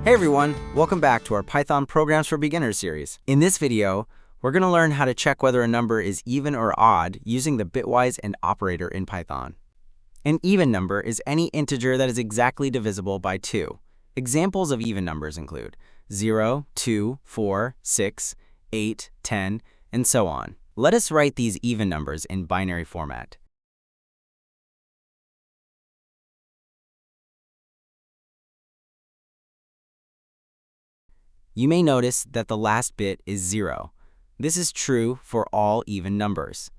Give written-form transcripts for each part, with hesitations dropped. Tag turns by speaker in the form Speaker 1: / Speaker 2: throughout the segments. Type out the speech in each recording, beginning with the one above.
Speaker 1: Hey everyone, welcome back to our Python Programs for Beginners series. In this video, we're going to learn how to check whether a number is even or odd using the bitwise AND operator in Python. An even number is any integer that is exactly divisible by 2. Examples of even numbers include 0, 2, 4, 6, 8, 10, and so on. Let us write these even numbers in binary format. You may notice that the last bit is 0. This is true for all even numbers.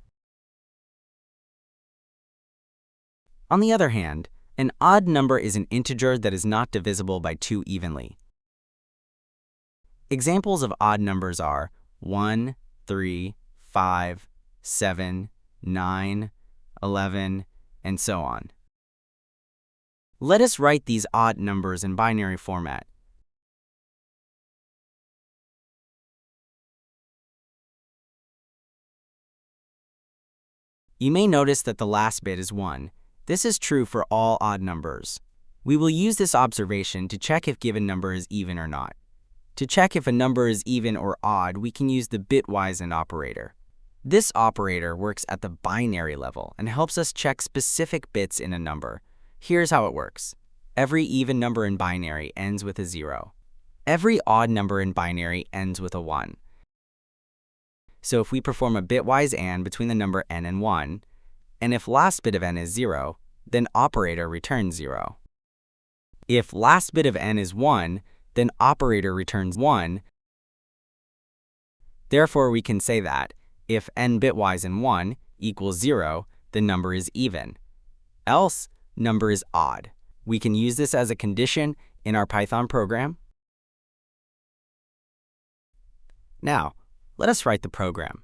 Speaker 1: On the other hand, an odd number is an integer that is not divisible by 2 evenly. Examples of odd numbers are 1, 3, 5, 7, 9, 11, and so on. Let us write these odd numbers in binary format. You may notice that the last bit is 1. This is true for all odd numbers. We will use this observation to check if given number is even or not. To check if a number is even or odd, we can use the bitwise AND operator. This operator works at the binary level and helps us check specific bits in a number. Here's how it works. Every even number in binary ends with a 0. Every odd number in binary ends with a 1. So if we perform a bitwise AND between the number n and 1, and if last bit of n is 0, then operator returns 0. If last bit of n is 1, then operator returns 1. Therefore, we can say that if n bitwise and 1 equals 0, the number is even. Else, number is odd. We can use this as a condition in our Python program. Now, let us write the program.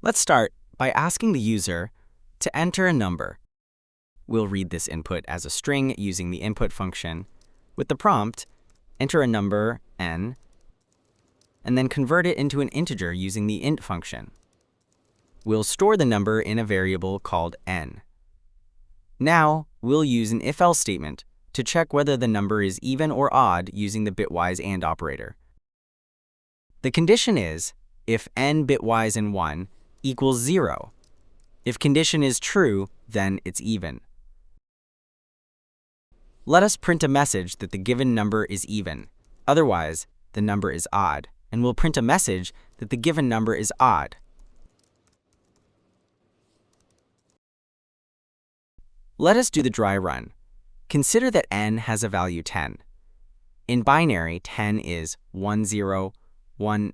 Speaker 1: Let's start by asking the user to enter a number. We'll read this input as a string using the input function. With the prompt, enter a number n, and then convert it into an integer using the int function. We'll store the number in a variable called n. Now, we'll use an if-else statement to check whether the number is even or odd using the bitwise AND operator. The condition is if n bitwise and 1 equals 0. If condition is true, then it's even. Let us print a message that the given number is even. Otherwise, the number is odd, and we'll print a message that the given number is odd. Let us do the dry run. Consider that n has a value 10. In binary, 10 is 10, 10.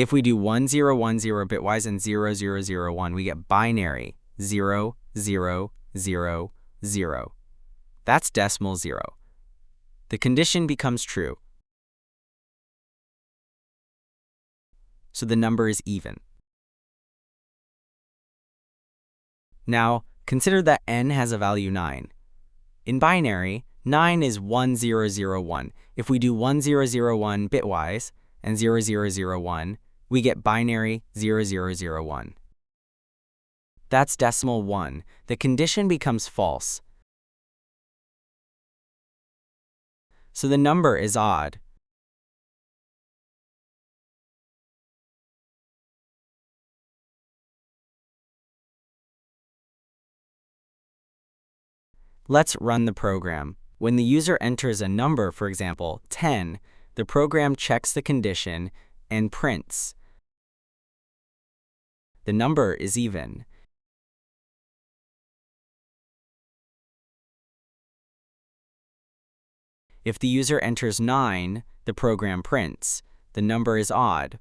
Speaker 1: If we do 1010 bitwise and 0001, we get binary 0, 0, 0, 0. That's decimal 0. The condition becomes true. So the number is even. Now, consider that n has a value 9. In binary, 9 is 1001. If we do 1001 bitwise and 0001, we get binary 0001. That's decimal 1. The condition becomes false. So the number is odd. Let's run the program. When the user enters a number, for example, 10, the program checks the condition and prints. The number is even. If the user enters 9, the program prints. The number is odd.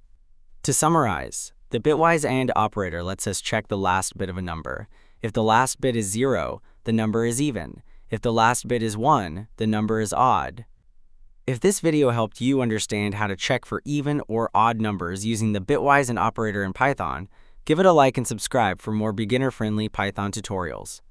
Speaker 1: To summarize, the bitwise AND operator lets us check the last bit of a number. If the last bit is 0, the number is even. If the last bit is 1, the number is odd. If this video helped you understand how to check for even or odd numbers using the bitwise AND operator in Python, give it a like and subscribe for more beginner-friendly Python tutorials.